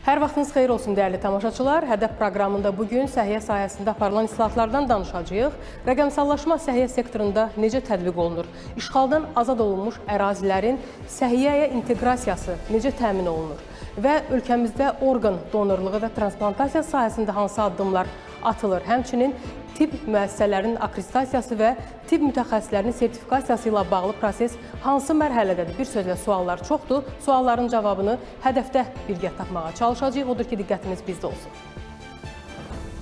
Hər vaxtınız xeyir olsun, dəyərli tamaşaçılar. Hədəf proqramında bugün səhiyyə sahəsində aparılan islahatlardan danışacağıq. Rəqəmsallaşma səhiyyə sektorunda necə tətbiq olunur? İşğaldan azad olunmuş ərazilərin səhiyyəyə inteqrasiyası necə təmin olunur? Və ölkəmizdə orqan donorluğu və transplantasiya sahəsində hansı addımlar atılır? Həmçinin tibb müəssisələrinin akreditasiyası və tibb mütəxəssislərinin sertifikasiyası ilə bağlı proses hansı mərhələdədir? Bir sözlə suallar çoxdur. Sualların cavabını hədəfdə birgə tapmağa çalışacağıq. Odur ki, diqqətiniz bizdə olsun.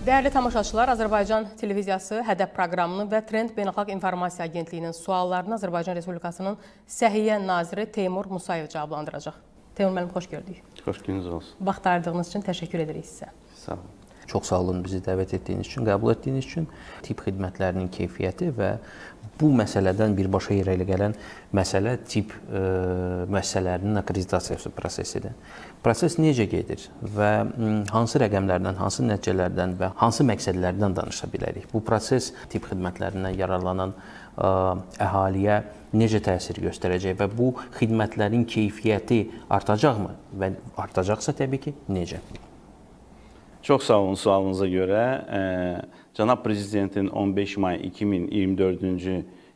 Dəyərli tamaşaçılar, Azərbaycan televiziyası Hədəf proqramının və Trend Beynəlxalq İnformasiya Agentliyinin suallarını Azərbaycan Respublikasının Səhiyyə Naziri Teymur Musayev cavablandıracaq. Teymur müəllim, xoş gördük. Xoş gününüz olsun. Vaxt ayırdığınız üçün təşəkkür edirik sizə. Sağ olun. Çox sağ olun bizi dəvət etdiyiniz üçün, qəbul etdiyiniz üçün. Tibb xidmətlərinin keyfiyyəti və bu məsələdən birbaşa irəli gələn məsələ tibb müəssisələrinin akreditasiyası prosesidir. Proses necə gedir və hansı rəqəmlərdən, hansı nəticələrdən və hansı məqsədlərdən danışa bilərik? Bu proses tibb xidmətlərindən yararlanan əhaliyə necə təsir göstərəcək və bu xidmətlərin keyfiyyəti artacaqmı? Və artacaqsa təbii ki, necə? Çox sağ olun sualınıza görə. Cənab Prezidentin 15 may 2024-cü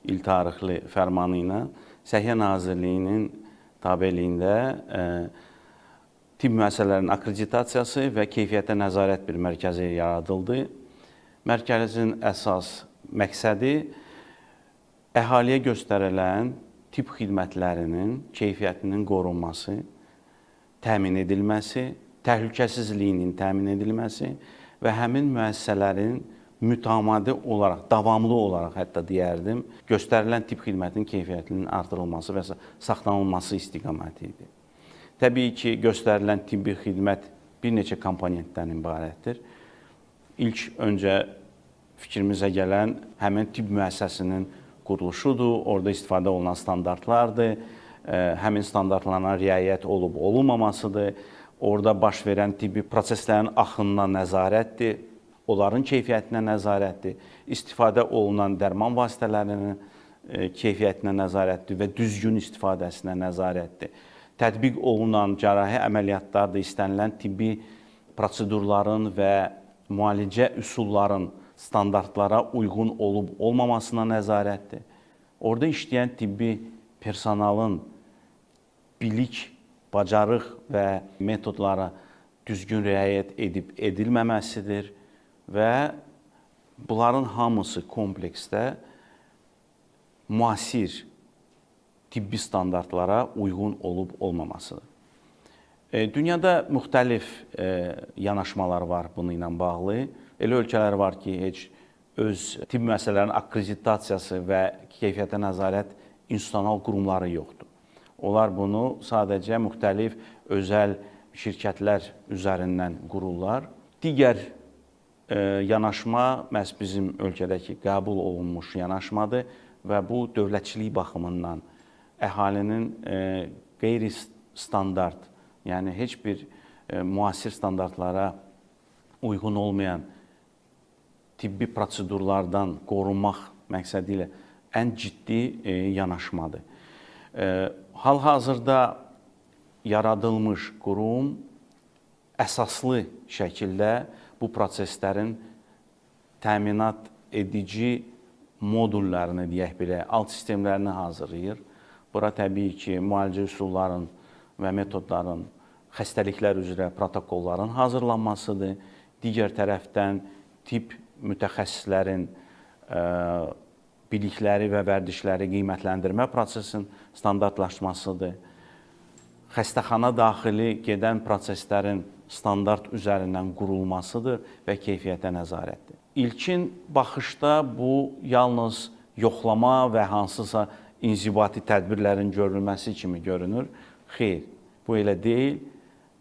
il tarixli fərmanı ilə Səhiyyə Nazirliyinin tabeliyində tibb müəssisələrinin akreditasiyası və keyfiyyətə nəzarət bir mərkəzi yaradıldı. Mərkəzin əsas məqsədi əhaliyə göstərilən tibb xidmətlərinin keyfiyyətinin qorunması, təmin edilməsi, təhlükəsizliyinin təmin edilməsi və həmin müəssisələrin mütəmadi olaraq, davamlı olaraq hətta deyərdim, göstərilən tibb xidmətinin keyfiyyətinin artırılması və saxlanılması istiqaməti idi. Təbii ki, göstərilən tibbi xidmət bir neçə komponentdən ibarətdir. İlk öncə fikrimizə gələn həmin tibb müəssisəsinin quruluşudur, orada istifadə olunan standartlardır, həmin standartlarına riayət olub-olunmamasıdır. Orada baş verən tibbi proseslərin axınına nəzarətdir, onların keyfiyyətinə nəzarətdir, istifadə olunan dərman vasitələrinin keyfiyyətinə nəzarətdir və düzgün istifadəsinə nəzarətdir. Tətbiq olunan cərrahi əməliyyatlarda istənilən tibbi prosedurların və müalicə üsulların standartlara uyğun olub-olmamasına nəzarətdir. Orada işləyən tibbi personalın bilik, bacarıq və metodlara düzgün riayət edib edilməməsidir və bunların hamısı kompleksdə müasir tibbi standartlara uyğun olub-olmamasıdır. Dünyada müxtəlif yanaşmalar var bununla bağlı. Elə ölkələr var ki, heç öz tibb müəssisələrinin akreditasiyası və keyfiyyətə nəzarət institusional qurumları yoxdur. Onlar bunu sadəcə müxtəlif özəl şirkətlər üzərindən qururlar. Digər yanaşma məhz bizim ölkədəki qəbul olunmuş yanaşmadır və bu dövlətçilik baxımından əhalinin qeyri-standart, yəni heç bir müasir standartlara uyğun olmayan tibbi prosedurlardan qorunmaq məqsədi ilə ən ciddi yanaşmadır. Hal-hazırda yaradılmış qurum əsaslı şəkildə bu proseslərin təminat edici modullarını, deyək belə, alt sistemlərini hazırlayır. Bura təbii ki, müalicə üsulların və metodların, xəstəliklər üzrə protokolların hazırlanmasıdır. Digər tərəfdən tibb mütəxəssislərin bilikləri və vərdişləri qiymətləndirmə prosesinin standartlaşmasıdır. Xəstəxana daxili gedən proseslərin standart üzərindən qurulmasıdır və keyfiyyətə nəzarətdir. İlkin baxışda bu yalnız yoxlama və hansısa inzibati tədbirlərin görülməsi kimi görünür. Xeyr, bu elə deyil.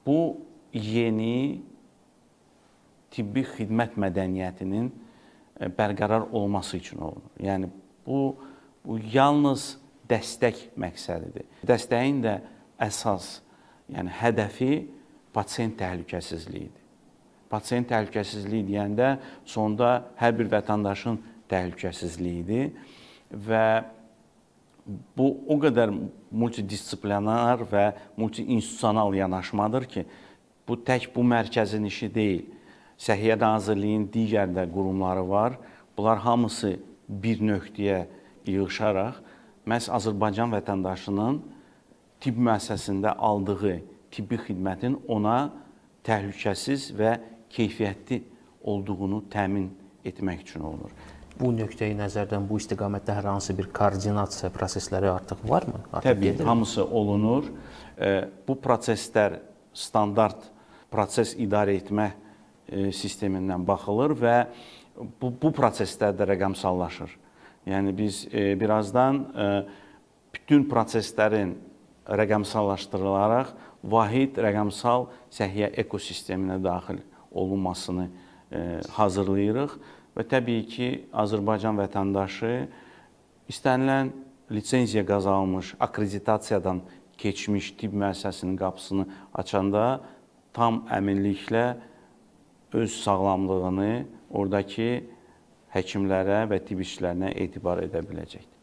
Bu, yeni tibbi xidmət mədəniyyətinin bərqərar olması üçün olunur. Yəni, bu yalnız dəstək məqsədidir. Dəstəyin də əsas, yəni hədəfi pasiyent təhlükəsizliyidir. Pasiyent təhlükəsizliyi deyəndə sonda hər bir vətəndaşın təhlükəsizliyidir və bu o qədər multidisiplinar və multiinstitusional yanaşmadır ki, Bu tək bu mərkəzin işi deyil. Səhiyyə Nazirliyinin digər də qurumları var. Bunlar hamısı bir nöqtəyə yığışaraq məhz Azərbaycan vətəndaşının tibb müəssisəsində aldığı tibbi xidmətin ona təhlükəsiz və keyfiyyətli olduğunu təmin etmək üçün olunur. Bu nöqteyi nəzərdən bu istiqamətdə hər hansı bir koordinasiya prosesləri artıq varmı? Təbii, hamısı olunur. Bu proseslər standart proses idarə etmə sistemindən baxılır və bu proseslər də rəqəmsallaşır. Yəni biz birazdan bütün proseslərin rəqəmsallaşdırılaraq vahid rəqəmsal səhiyyə ekosisteminə daxil olunmasını hazırlayırıq və təbii ki, Azərbaycan vətəndaşı istənilən lisenziya qazanmış, akkreditasiyadan keçmiş tibb müəssisəsinin qapısını açanda tam əminliklə öz sağlamlığını oradakı həkimlərə və tibb işçilərinə etibar edə biləcəkdir.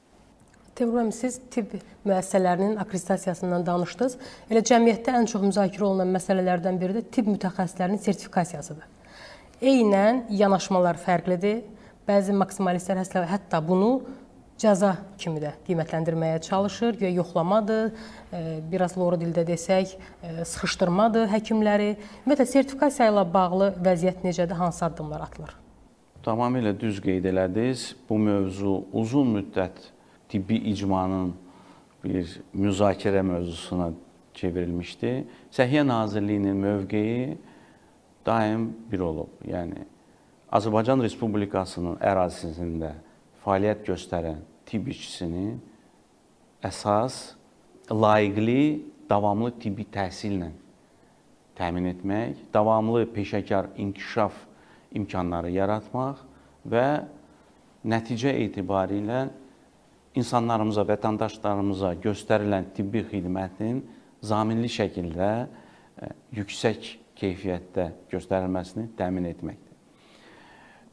Teymur müəllim, siz tibb müəssisələrinin akkreditasiyasından danışdınız. Elə cəmiyyətdə ən çox müzakirə olunan məsələlərdən biri də tibb mütəxəssislərinin sertifikasiyasıdır. Eynən yanaşmalar fərqlidir. Bəzi maksimalistlər hətta bunu cəza kimi də qiymətləndirməyə çalışır. Güya yoxlamadır, biraz lora dildə desək, sıxışdırmadır həkimləri. Ümumiyyətlə, sertifikasiya ilə bağlı vəziyyət necədir, hansı addımlar atılır? Tamamilə düz qeyd elədiniz. Bu mövzu uzun müddət tibbi icmanın bir müzakirə mövzusuna çevrilmişdi. Səhiyyə Nazirliyinin mövqeyi daim bir olub. Yəni, Azərbaycan Respublikasının ərazisində fəaliyyət göstərən tibb işçisini əsas layiqli, davamlı tibbi təhsillə təmin etmək, davamlı peşəkar inkişaf imkanları yaratmaq və nəticə etibarilə insanlarımıza, vətəndaşlarımıza göstərilən tibbi xidmətin zaminli şəkildə yüksək keyfiyyətdə göstərilməsini təmin etməkdir.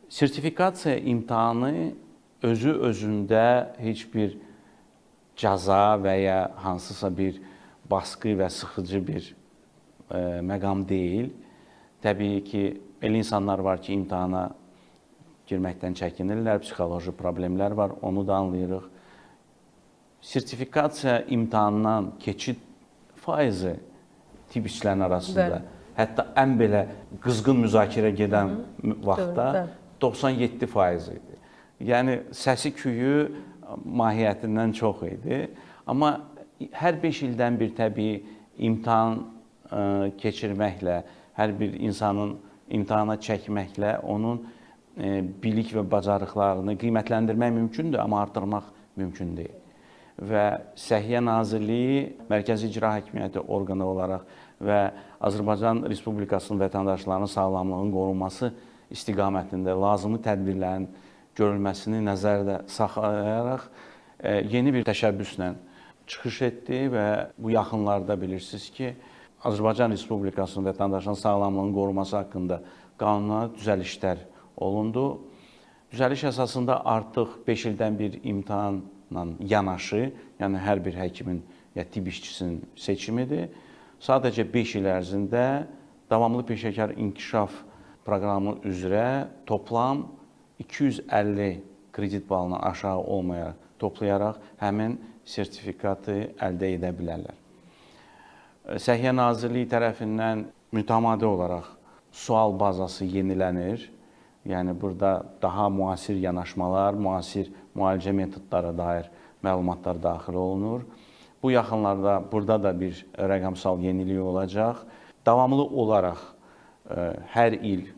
Sertifikasiya imtahanı özü-özündə heç bir cəza və ya hansısa bir baskı və sıxıcı bir məqam deyil. Təbii ki, elə insanlar var ki, imtahana girməkdən çəkinirlər, psixoloji problemlər var, onu da anlayırıq. Sertifikasiya imtahanından keçid faizi tibb işçilərinin arasında, hətta ən belə qızğın müzakirə gedən vaxtda 97% idi. Yəni, səsi küyü mahiyyətindən çox idi. Amma hər 5 ildən bir təbii imtahan keçirməklə, hər bir insanın imtahana çəkməklə onun bilik və bacarıqlarını qiymətləndirmək mümkündür, amma artırmaq mümkün deyil. Və Səhiyyə Nazirliyi Mərkəzi İcra Hakimiyyəti orqanı olaraq və Azərbaycan Respublikasının vətəndaşlarının sağlamlığının qorunması istiqamətində lazımi tədbirlərin görülməsini nəzərdə saxlayaraq yeni bir təşəbbüslə çıxış etdi və bu yaxınlarda bilirsiniz ki, Azərbaycan Respublikasının vətəndaşlarının sağlamlığının qorunması haqqında qanuna düzəlişlər olundu. Düzəliş əsasında artıq 5 ildən bir imtahanla yanaşı, yəni hər bir həkimin ya tibb işçisinin seçimidir. Sadəcə 5 il ərzində davamlı peşəkar inkişaf proqramı üzrə toplam 250 kredit balından aşağı olmayaraq, toplayaraq həmin sertifikatı əldə edə bilərlər. Səhiyyə Nazirliyi tərəfindən mütəmadi olaraq sual bazası yenilənir. Yəni, burada daha müasir yanaşmalar, müasir müalicə metodlara dair məlumatlar daxil olunur. Bu yaxınlarda burada da bir rəqəmsal yenilik olacaq. Davamlı olaraq hər il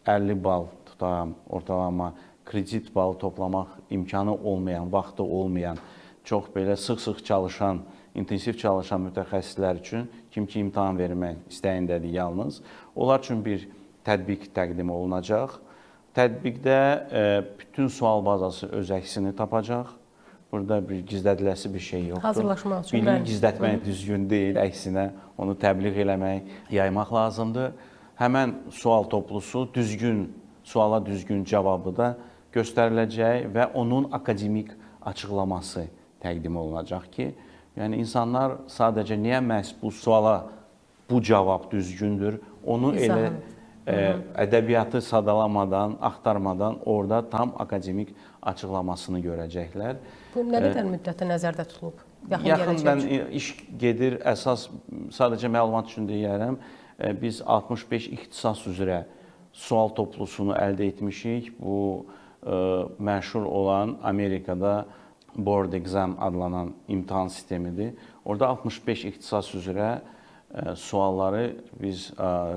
50 bal tutan, ortalama kredit balı toplamaq imkanı olmayan, vaxtı olmayan, çox belə sıx-sıx çalışan, intensiv çalışan mütəxəssislər üçün, kim ki imtahan vermək istəyindədir yalnız, onlar üçün bir tətbiq təqdim olunacaq. Tətbiqdə bütün sual bazası öz əksini tapacaq. Burada bir gizlədiləsi bir şey yoxdur. Hazırlaşmaq üçün. Biliyi gizlətmək düzgün deyil, əksinə onu təbliğ eləmək, yaymaq lazımdır. Həmən sual toplusu suala düzgün cavabı da göstəriləcək və onun akademik açıqlaması təqdim olunacaq ki, yəni insanlar sadəcə niyə məhz bu suala bu cavab düzgündür. Onu elə ədəbiyyatı sadalamadan, axtarmadan orada tam akademik açıqlamasını görəcəklər. Bu nə qədər müddətdə nəzərdə tutulub? Yaxından iş gedir. Əsas sadəcə məlumat üçün deyərəm. Biz 65 ixtisas üzrə sual toplusunu əldə etmişik. Bu məşhur olan Amerikada Board Exam adlanan imtahan sistemidir. Orada 65 ixtisas üzrə sualları biz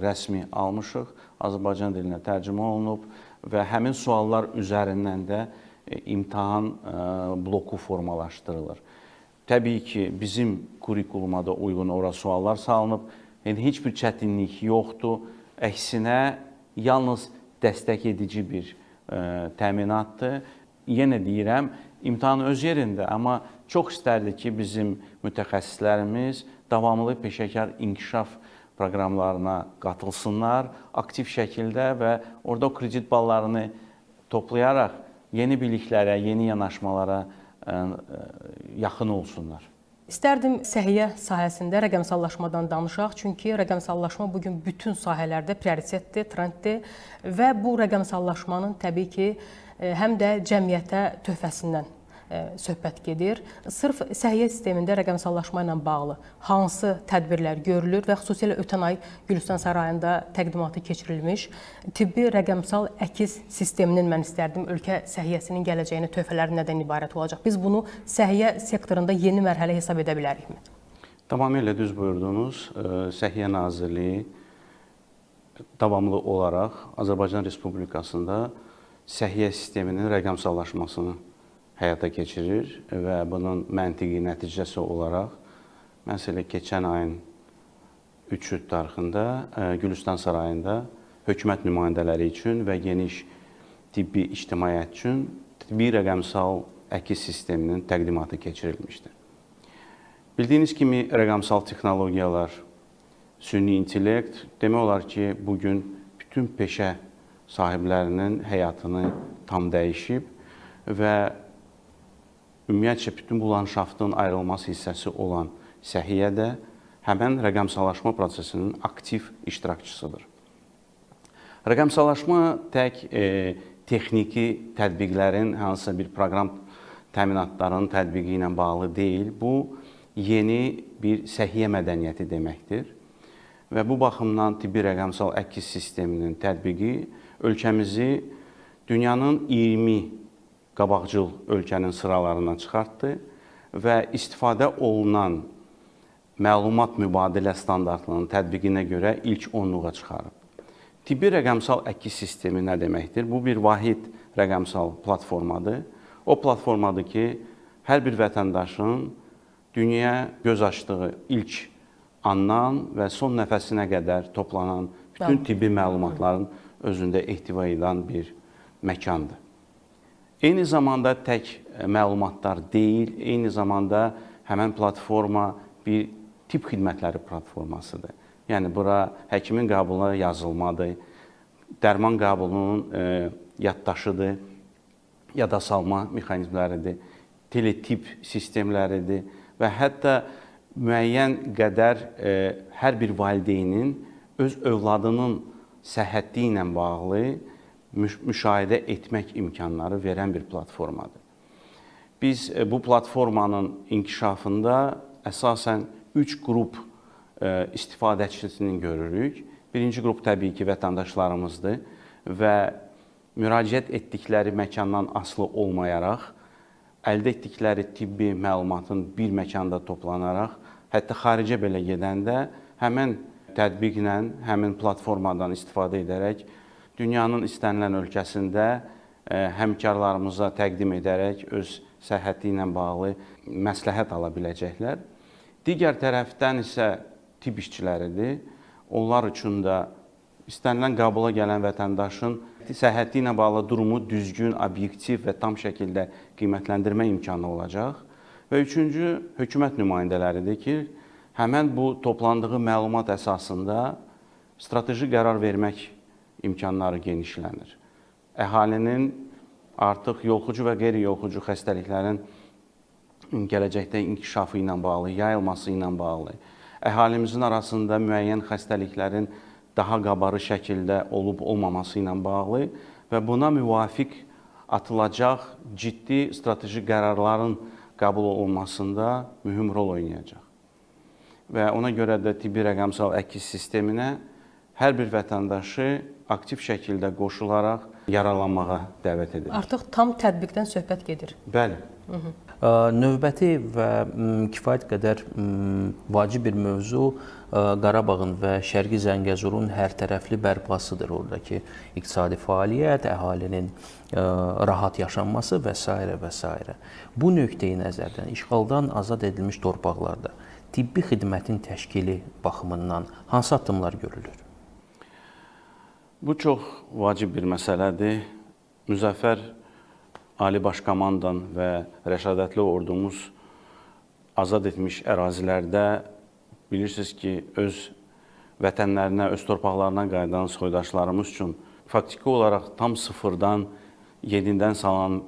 rəsmi almışıq. Azərbaycan dilinə tərcümə olunub və həmin suallar üzərindən də imtahan bloku formalaşdırılır. Təbii ki, bizim kurikuluma da uyğun ora suallar salınıb. Yəni, heç bir çətinlik yoxdur. Əksinə, yalnız dəstək edici bir təminatdır. Yenə deyirəm, imtahan öz yerində, amma çox istərdik ki, bizim mütəxəssislərimiz davamlı peşəkar inkişaf proqramlarına qatılsınlar aktiv şəkildə və orada o kredit ballarını toplayaraq yeni biliklərə, yeni yanaşmalara yaxın olsunlar. İstərdim səhiyyə sahəsində rəqəmsallaşmadan danışaq, çünki rəqəmsallaşma bugün bütün sahələrdə prioritetdir, trenddir və bu rəqəmsallaşmanın təbii ki, həm də cəmiyyətə töhfəsindən söhbət gedir. Sırf səhiyyə sistemində rəqəmsallaşma ilə bağlı hansı tədbirlər görülür və xüsusilə ötən ay Gülüstan Sarayında təqdimatı keçirilmiş tibbi rəqəmsal əkiz sisteminin mən istərdim ölkə səhiyyəsinin gələcəyinə töhfələri nədən ibarət olacaq? Biz bunu səhiyyə sektorunda yeni mərhələ hesab edə bilərikmi? Tamamilə düz buyurdunuz. Səhiyyə Nazirliyi davamlı olaraq Azərbaycan Respublikasında səhiyyə sisteminin rəqəmsallaşmasını həyata keçirir və bunun məntiqi nəticəsi olaraq məsələ keçən ayın 3 tarixində Gülüstan Sarayında hökumət nümayəndələri üçün və geniş tibbi ictimaiyyət üçün tibbi rəqəmsal əkiz sisteminin təqdimatı keçirilmişdir. Bildiyiniz kimi rəqəmsal texnologiyalar, süni intellekt demək olar ki, bugün bütün peşə sahiblərinin həyatını tam dəyişib və ümumiyyətcə bütün bu landşaftın ayrılmaz hissəsi olan səhiyyə də həmən rəqəmsallaşma prosesinin aktiv iştirakçısıdır. Rəqəmsallaşma tək texniki tətbiqlərin hansısa bir proqram təminatlarının tətbiqi ilə bağlı deyil. Bu, yeni bir səhiyyə mədəniyyəti deməkdir. Və bu baxımdan tibbi rəqəmsal əkiz sisteminin tətbiqi ölkəmizi dünyanın 20 qabaqcıl ölkənin sıralarına çıxartdı və istifadə olunan məlumat mübadilə standartlarının tətbiqinə görə ilk 10-luğa çıxarıb. Tibbi rəqəmsal əkiz sistemi nə deməkdir? Bu bir vahid rəqəmsal platformadır. O platformadır ki, hər bir vətəndaşın dünyaya göz açdığı ilk andan və son nəfəsinə qədər toplanan bütün tibbi məlumatların özündə ehtiva edən bir məkandır. Eyni zamanda tək məlumatlar deyil, eyni zamanda həmən platforma bir tibb xidmətləri platformasıdır. Yəni, bura həkimin qəbuluna yazılmadır, dərman qəbulunun yaddaşıdır, yada salma mexanizmləridir, teletip sistemləridir və hətta müəyyən qədər hər bir valideynin öz övladının səhhəti ilə bağlı müşahidə etmək imkanları verən bir platformadır. Biz bu platformanın inkişafında əsasən 3 qrup istifadəçisini görürük. Birinci qrup təbii ki, vətəndaşlarımızdır və müraciət etdikləri məkandan asılı olmayaraq, əldə etdikləri tibbi məlumatın bir məkanda toplanaraq, hətta xaricə belə gedəndə həmən tətbiqlə, həmin platformadan istifadə edərək dünyanın istənilən ölkəsində həmkarlarımıza təqdim edərək öz səhhəti ilə bağlı məsləhət ala biləcəklər. Digər tərəfdən isə tibb işçiləridir. Onlar üçün də istənilən qəbula gələn vətəndaşın səhhəti ilə bağlı durumu düzgün, obyektiv və tam şəkildə qiymətləndirmə imkanı olacaq. Və üçüncü, hökumət nümayəndələridir ki, həmən bu toplandığı məlumat əsasında strateji qərar vermək imkanları genişlənir. Əhalinin artıq yoluxucu və qeyri-yoluxucu xəstəliklərin gələcəkdə inkişafı ilə bağlı, yayılması ilə bağlı, əhalimizin arasında müəyyən xəstəliklərin daha qabarı şəkildə olub-olmaması ilə bağlı və buna müvafiq atılacaq ciddi strateji qərarların qəbul olunmasında mühüm rol oynayacaq. Və ona görə də tibbi rəqəmsal əkiz sisteminə hər bir vətəndaşı aktiv şəkildə qoşularaq yaralanmağa dəvət edilir. Artıq tam tətbiqdən söhbət gedir. Bəli. Növbəti və kifayət qədər vacib bir mövzu Qarabağın və Şərqi Zəngəzurun hərtərəfli bərpasıdır. Oradakı iqtisadi fəaliyyət, əhalinin rahat yaşanması və s. və s. Bu nöqteyi nəzərdən işğaldan azad edilmiş torpaqlarda tibbi xidmətin təşkili baxımından hansı addımlar görülür? Bu çox vacib bir məsələdir. Müzəffər Ali Baş Komandan və rəşadətli ordumuz azad etmiş ərazilərdə bilirsiniz ki, öz vətənlərinə, öz torpaqlarına qayıdan soydaşlarımız üçün faktiki olaraq tam sıfırdan yenidən salan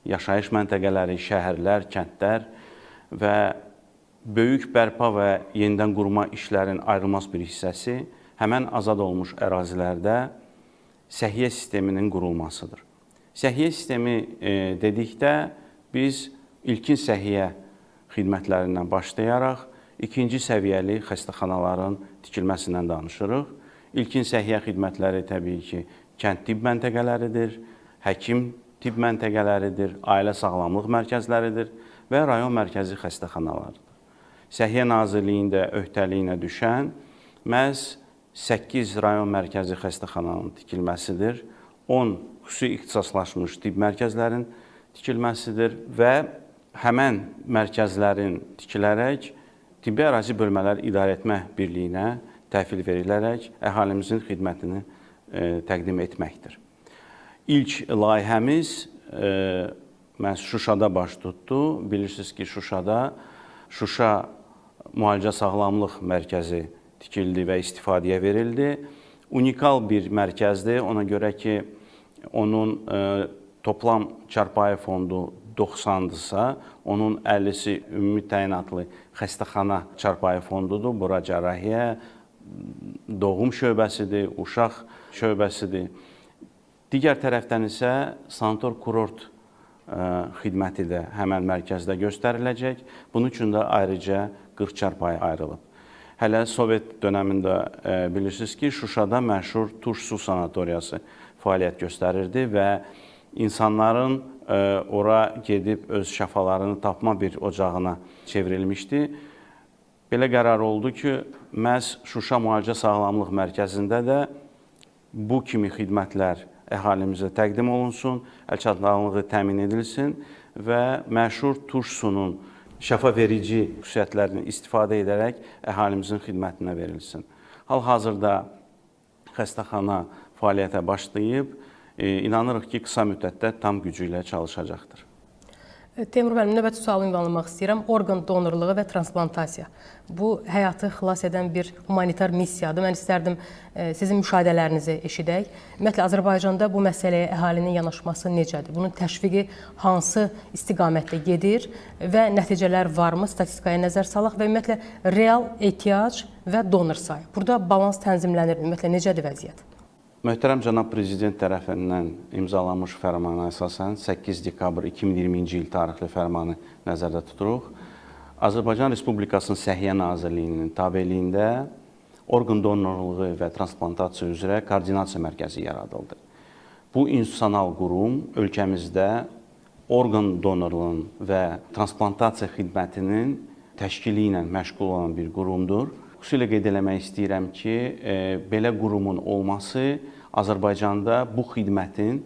yaşayış məntəqələri, şəhərlər, kəndlər və böyük bərpa və yenidən qurma işlərin ayrılmaz bir hissəsi həmən azad olmuş ərazilərdə səhiyyə sisteminin qurulmasıdır. Səhiyyə sistemi dedikdə biz ilkin səhiyyə xidmətlərindən başlayaraq ikinci səviyyəli xəstəxanaların tikilməsindən danışırıq. İlkin səhiyyə xidmətləri təbii ki, kənd tibb məntəqələridir, həkim tibb məntəqələridir, ailə sağlamlıq mərkəzləridir və rayon mərkəzi xəstəxanalardır. Səhiyyə Nazirliyində öhdəliyinə düşən məhz 8 rayon mərkəzi xəstəxananın tikilməsidir, 10 xüsusi ixtisaslaşmış tibb mərkəzlərin tikilməsidir və həmən mərkəzlərin tikilərək Tibbi Ərazi Bölmələr İdarəetmə Birliyinə təhvil verilərək əhalimizin xidmətini təqdim etməkdir. İlk layihəmiz məhz Şuşada baş tutdu. Bilirsiniz ki, Şuşada Şuşa Müalicə Sağlamlıq Mərkəzi tikildi və istifadəyə verildi. Unikal bir mərkəzdir, ona görə ki, onun toplam çarpayı fondu 90-dırsa, onun 50-si ümumi təyinatlı xəstəxana çarpayı fondudur. Bura cərrahiyyə, doğum şöbəsidir, uşaq şöbəsidir. Digər tərəfdən isə sanator kurort xidməti də həmən mərkəzdə göstəriləcək. Bunun üçün də ayrıca 40 çarpayı ayrılıb. Hələ Sovet dönəmində bilirsiniz ki, Şuşada məşhur Tuş Su Sanatoriyası fəaliyyət göstərirdi və insanların ora gedib öz şəfalarını tapma bir ocağına çevrilmişdi. Belə qərar oldu ki, məhz Şuşa Müalicə Sağlamlıq Mərkəzində də bu kimi xidmətlər əhalimizə təqdim olunsun, əlçatanlığı təmin edilsin və məşhur Tuş Sunun şəfa verici xüsusiyyətlərini istifadə edərək əhalimizin xidmətinə verilsin. Hal-hazırda xəstəxana fəaliyyətə başlayıb, inanırıq ki, qısa müddətdə tam gücü ilə çalışacaqdır. Teymur müəllim, növbəti sualımı ünvanlamaq istəyirəm. Orqan donorluğu və transplantasiya. Bu, həyatı xilas edən bir humanitar missiyadır. Mən istərdim sizin müşahidələrinizi eşidək. Ümumiyyətlə, Azərbaycanda bu məsələyə əhalinin yanaşması necədir? Bunun təşviqi hansı istiqamətdə gedir və nəticələr varmı? Statistikaya nəzər salaq və ümumiyyətlə, real ehtiyac və donor sayı. Burada balans tənzimlənir. Ümumiyyətlə, necədir vəziyyət? Möhtərəm cənab Prezident tərəfindən imzalanmış fərmana əsasən 8 dekabr 2020-ci il tarixli fərmanı nəzərdə tuturuq. Azərbaycan Respublikasının Səhiyyə Nazirliyinin tabeliyində orqan donorluğu və transplantasiya üzrə koordinasiya mərkəzi yaradıldı. Bu institusional qurum ölkəmizdə orqan donorluğunun və transplantasiya xidmətinin təşkili ilə məşğul olan bir qurumdur. Xüsusilə qeyd eləmək istəyirəm ki, belə qurumun olması Azərbaycanda bu xidmətin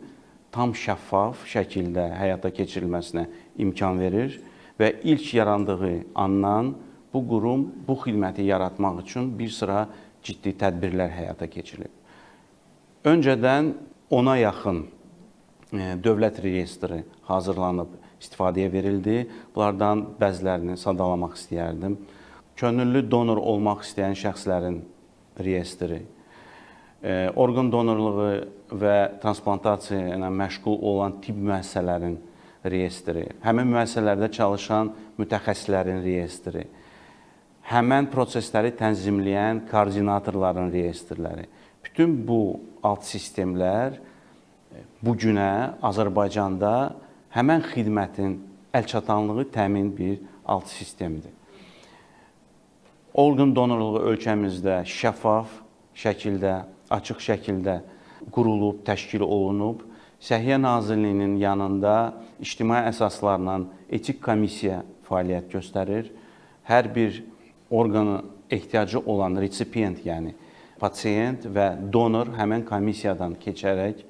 tam şəffaf şəkildə həyata keçirilməsinə imkan verir və ilk yarandığı andan bu qurum bu xidməti yaratmaq üçün bir sıra ciddi tədbirlər həyata keçirilib. Öncədən 10-a yaxın dövlət reyestri hazırlanıb istifadəyə verildi. Bunlardan bəzilərini sadalamaq istəyərdim. Könüllü donor olmaq istəyən şəxslərin reyestri, orqan donorluğu və transplantasiya ilə məşğul olan tibb müəssisələrin reyestri, həmin müəssisələrdə çalışan mütəxəssislərin reyestri, həmən prosesləri tənzimləyən koordinatorların reyestrləri. Bütün bu alt sistemlər bu günə Azərbaycanda həmən xidmətin əlçatanlığı təmin bir alt sistemdir. Orqan donorluğu ölkəmizdə şəffaf şəkildə, açıq şəkildə qurulub, təşkil olunub. Səhiyyə Nazirliyinin yanında ictimai əsaslarla etik komissiya fəaliyyət göstərir. Hər bir orqanı ehtiyacı olan resipient, yəni pasiyent və donor həmən komissiyadan keçərək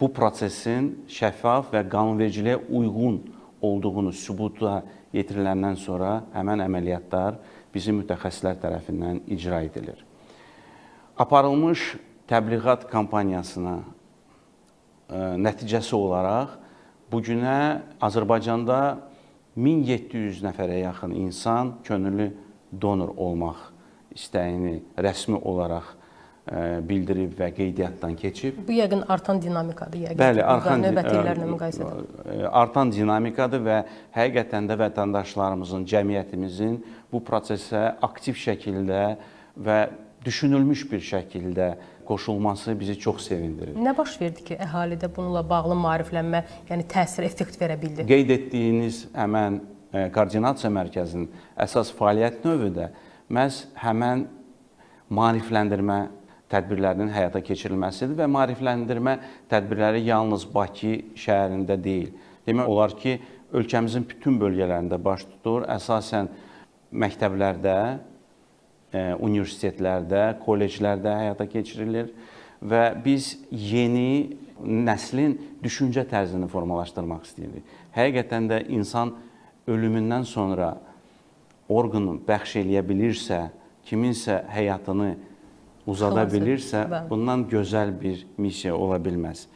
bu prosesin şəffaf və qanunvericiliyə uyğun olduğunu sübuta yetiriləndən sonra həmən əməliyyatlar bizim mütəxəssislər tərəfindən icra edilir. Aparılmış təbliğat kampaniyasına nəticəsi olaraq bugünə Azərbaycanda 1700 nəfərə yaxın insan könüllü donor olmaq istəyini rəsmi olaraq bildirib və qeydiyyatdan keçib. Bu yəqin artan dinamikadır, yəqin. Bəli, növbəti illərlə müqayisədə. Artan dinamikadır və həqiqətən də vətəndaşlarımızın, cəmiyyətimizin bu prosesə aktiv şəkildə və düşünülmüş bir şəkildə qoşulması bizi çox sevindirir. Nə baş verdi ki, əhalidə bununla bağlı maariflənmə, yəni təsir, effekt verə bildi? Qeyd etdiyiniz həmən koordinasiya mərkəzinin əsas fəaliyyət növü də məhz həmən maarifləndirmə tədbirlərinin həyata keçirilməsidir və maarifləndirmə tədbirləri yalnız Bakı şəhərində deyil. Demək olar ki, ölkəmizin bütün bölgələrində baş tutur, əsasən məktəblərdə, universitetlərdə, kolleclərdə həyata keçirilir və biz yeni nəslin düşüncə tərzini formalaşdırmaq istəyirik. Həqiqətən də insan ölümündən sonra orqanı bəxş eləyə bilirsə, kiminsə həyatını uzada bilirsə, bundan gözəl bir missiya ola bilməz.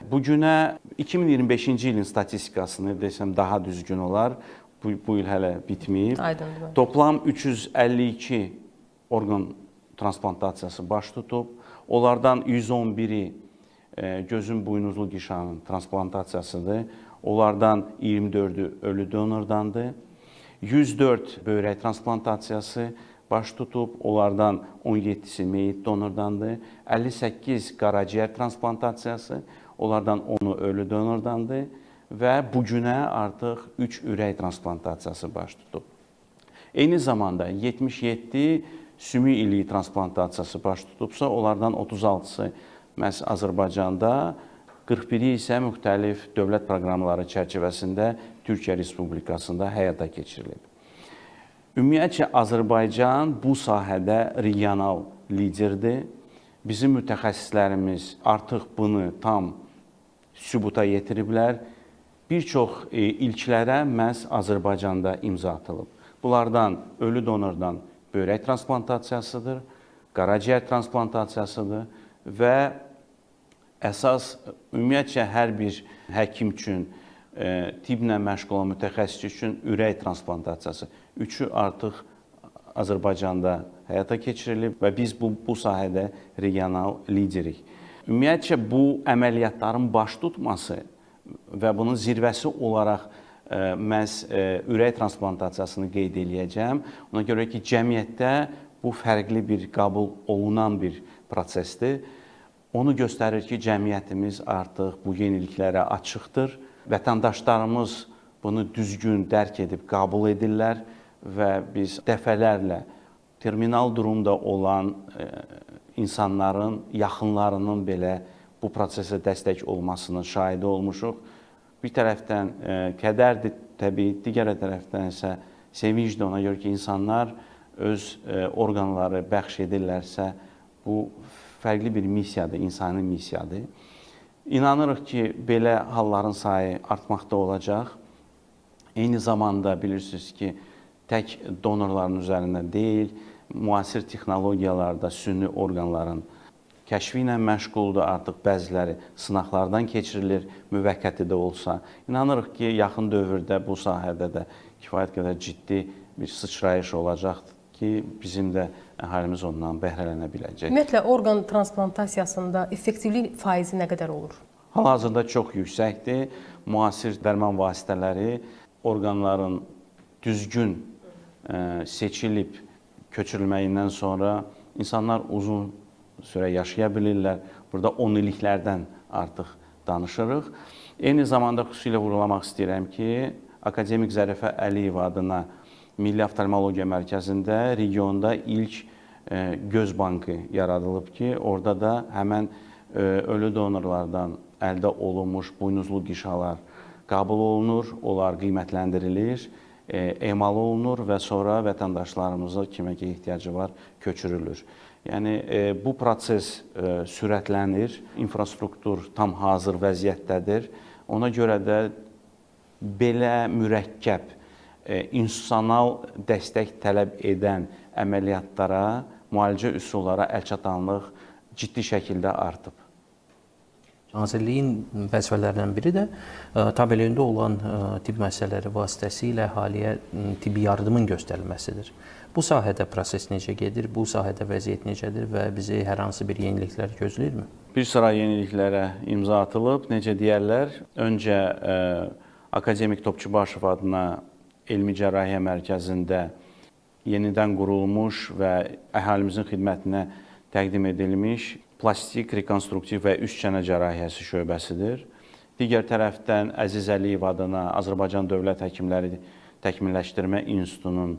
Bugünə 2025-ci ilin statistikasını desəm daha düzgün olar. Bu il hələ bitməyib. Aydındır. Toplam 352 orqan transplantasiyası baş tutub. Onlardan 111-i gözün buynuzlu qişanın transplantasiyasıdır. Onlardan 24-ü ölü donordandır. 104 böyrək transplantasiyası baş tutub. Onlardan 17-si meyit donordandır. 58 qaraciyər transplantasiyası, onlardan 10-u ölü donordandır. Və bugünə artıq 3 ürək transplantasiyası baş tutub. Eyni zamanda 77 sümük iliyi transplantasiyası baş tutubsa, onlardan 36-sı məhz Azərbaycanda, 41-i isə müxtəlif dövlət proqramları çərçivəsində Türkiyə Respublikasında həyata keçirilib. Ümumiyyətcə, Azərbaycan bu sahədə regional liderdir. Bizim mütəxəssislərimiz artıq bunu tam sübuta yetiriblər. Bir çox ilklərə məhz Azərbaycanda imza atılıb. Bunlardan ölü donordan böyrək transplantasiyasıdır, qaraciyər transplantasiyasıdır və əsas ümumiyyətcə hər bir həkim üçün, tibblə məşğul olan mütəxəssis üçün ürək transplantasiyası. Üçü artıq Azərbaycanda həyata keçirilib və biz bu sahədə regional liderik. Ümumiyyətcə bu əməliyyatların baş tutması və bunun zirvəsi olaraq məhz ürək transplantasiyasını qeyd eləyəcəm. Ona görə ki, cəmiyyətdə bu fərqli bir qəbul olunan bir prosesdir. Onu göstərir ki, cəmiyyətimiz artıq bu yeniliklərə açıqdır. Vətəndaşlarımız bunu düzgün dərk edib qəbul edirlər və biz dəfələrlə terminal durumda olan insanların, yaxınlarının belə bu prosesə dəstək olmasının şahidi olmuşuq. Bir tərəfdən kədərdir təbii, digər tərəfdən isə sevincdir ona görə ki, insanlar öz orqanları bəxş edirlərsə, bu fərqli bir missiyadır, insani missiyadır. İnanırıq ki, belə halların sayı artmaqda olacaq. Eyni zamanda bilirsiniz ki, tək donorların üzərində deyil, müasir texnologiyalarda süni orqanların kəşfi ilə məşğuldur, artıq bəziləri sınaqlardan keçirilir, müvəqqəti də olsa. İnanırıq ki, yaxın dövrdə bu sahədə də kifayət qədər ciddi bir sıçrayış olacaqdır ki, bizim də əhalimiz ondan bəhrələnə biləcək. Ümumiyyətlə, orqan transplantasiyasında effektivlik faizi nə qədər olur? Hal-hazırda çox yüksəkdir. Müasir dərman vasitələri orqanların düzgün seçilib köçürülməyindən sonra insanlar uzun sürə yaşaya bilirlər. Burada 10 illiklərdən artıq danışırıq. Eyni zamanda xüsusilə vurğulamaq istəyirəm ki, akademik Zərifə Əliyev adına Milli Oftalmologiya Mərkəzində regionda ilk göz bankı yaradılıb ki, orada da həmən ölü donorlardan əldə olunmuş buynuzlu qişalar qəbul olunur, onlar qiymətləndirilir, emal olunur və sonra vətəndaşlarımıza kimə ki ehtiyacı var, köçürülür. Yəni, bu proses sürətlənir, infrastruktur tam hazır vəziyyətdədir. Ona görə də belə mürəkkəb, institusional dəstək tələb edən əməliyyatlara, müalicə üsullara əlçatanlıq ciddi şəkildə artıb. Nazirliyin vəzifələrindən biri də tabeliyində olan tibb müəssisələri vasitəsilə əhaliyə tibbi yardımın göstərilməsidir. Bu sahədə proses necə gedir, bu sahədə vəziyyət necədir və bizi hər hansı bir yeniliklər gözləyirmi? Bir sıra yeniliklərə imza atılıb. Necə deyərlər, öncə Akademik Topçubaşov adına Elmi Cərrahiyyə Mərkəzində yenidən qurulmuş və əhalimizin xidmətinə təqdim edilmiş plastik, rekonstruktiv və üst çənə cərrahiyyəsi şöbəsidir. Digər tərəfdən Əziz Əliyev adına Azərbaycan Dövlət Həkimləri Təkmilləşdirmə İnstitutunun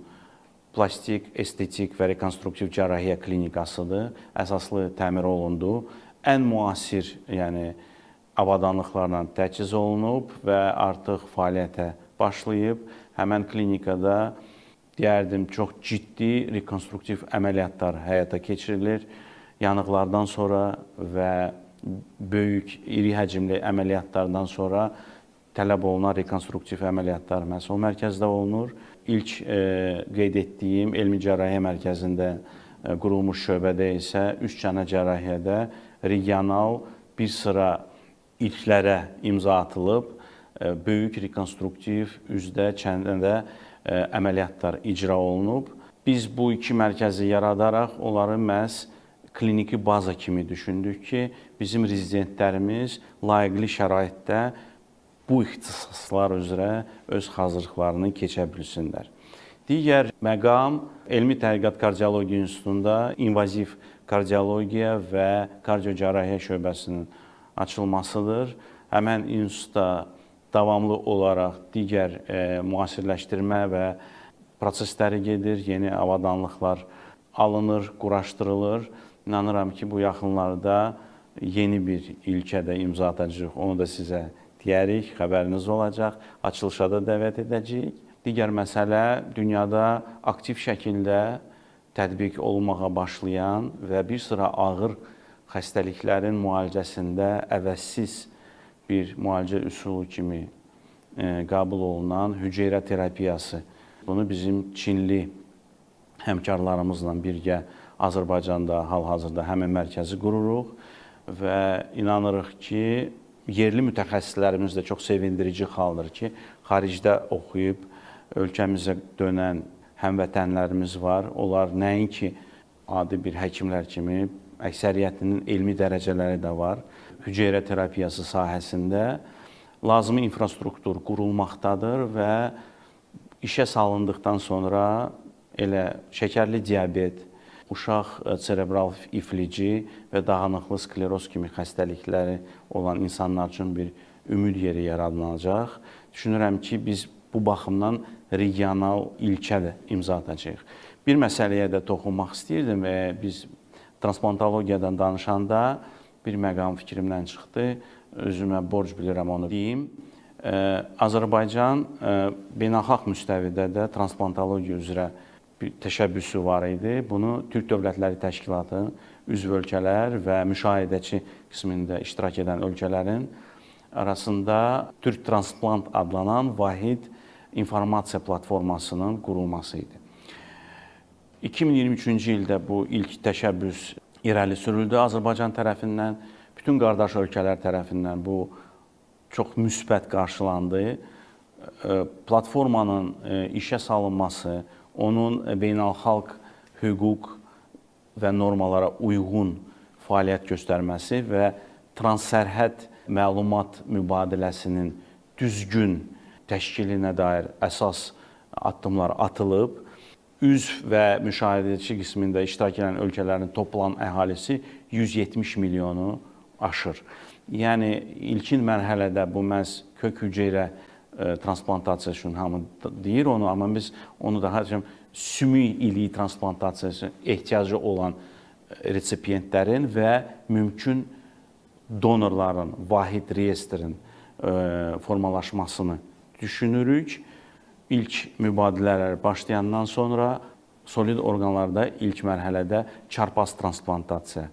plastik, estetik və rekonstruktiv cərrahiyyə klinikasıdır. Əsaslı təmir olundu. Ən müasir, yəni avadanlıqlarla təchiz olunub və artıq fəaliyyətə başlayıb. Həmən klinikada deyərdim, çox ciddi rekonstruktiv əməliyyatlar həyata keçirilir. Yanıqlardan sonra və böyük, iri həcmli əməliyyatlardan sonra tələb olunan rekonstruktiv əməliyyatlar məhz o mərkəzdə olunur. İlk qeyd etdiyim Elmi Cərrahiyyə Mərkəzində qurulmuş şöbədə isə üst çənə cərrahiyyədə regional bir sıra ilklərə imza atılıb, böyük rekonstruktiv üzdə, çənədə əməliyyatlar icra olunub. Biz bu iki mərkəzi yaradaraq onları məhz kliniki baza kimi düşündük ki, bizim rezidentlərimiz layiqli şəraitdə bu ixtisaslar üzrə öz hazırlıqlarını keçə bilsinlər. Digər məqam Elmi Tədqiqat Kardiologiya İnstitutunda invaziv kardiologiya və kardiocərrahiyyə şöbəsinin açılmasıdır. Həmən institutda davamlı olaraq digər müasirləşdirmə və prosesləri gedir, yeni avadanlıqlar alınır, quraşdırılır. İnanıram ki, bu yaxınlarda yeni bir ilkədə imza atacağıq, onu da sizə deyərik, xəbəriniz olacaq, açılışa da dəvət edəcəyik. Digər məsələ, dünyada aktiv şəkildə tətbiq olunmağa başlayan və bir sıra ağır xəstəliklərin müalicəsində əvəzsiz bir müalicə üsulu kimi qəbul olunan hüceyrə terapiyası. Bunu bizim Çinli həmkarlarımızla birgə Azərbaycanda hal-hazırda həmin mərkəzi qururuq və inanırıq ki, yerli mütəxəssislərimiz də çox sevindirici haldır ki, xaricdə oxuyub ölkəmizə dönən həmvətənlərimiz var. Onlar nəinki adi bir həkimlər kimi, əksəriyyətinin elmi dərəcələri də var. Hüceyrə terapiyası sahəsində lazımi infrastruktur qurulmaqdadır və işə salındıqdan sonra elə şəkərli diabet, uşaq serebral iflici və dağınıqlı skleroz kimi xəstəlikləri olan insanlar üçün bir ümid yeri yaradılacaq. Düşünürəm ki, biz bu baxımdan regional ilkə də imza atacağıq. Bir məsələyə də toxunmaq istəyirdim və biz transplantologiyadan danışanda bir məqam fikrimdən çıxdı. Özümə borc bilirəm onu deyim. Azərbaycan beynəlxalq müstəvidə də transplantologiya üzrə bir təşəbbüsü var idi. Bunu Türk Dövlətləri Təşkilatı, üzv ölkələr və müşahidəçi qismində iştirak edən ölkələrin arasında Türk Transplant adlanan vahid informasiya platformasının qurulması idi. 2023-cü ildə bu ilk təşəbbüs irəli sürüldü Azərbaycan tərəfindən, bütün qardaş ölkələr tərəfindən bu çox müsbət qarşılandı. Platformanın işə salınması, onun beynəlxalq hüquq və normalara uyğun fəaliyyət göstərməsi və transsərhəd məlumat mübadiləsinin düzgün təşkilinə dair əsas addımlar atılıb. üzv və müşahidəçi qismində iştirak edən ölkələrin toplam əhalisi 170 milyonu aşır. Yəni, ilkin mərhələdə bu məhz kök hüceyrə transplantasiya üçün hamı deyir onu, amma biz onu daha çox sümük iliyi transplantasiyası ehtiyacı olan resipiyentlərin və mümkün donorların, vahid reyestrin formalaşmasını düşünürük. İlk mübadilələr başlayandan sonra solid orqanlarda ilk mərhələdə çarpaz transplantasiya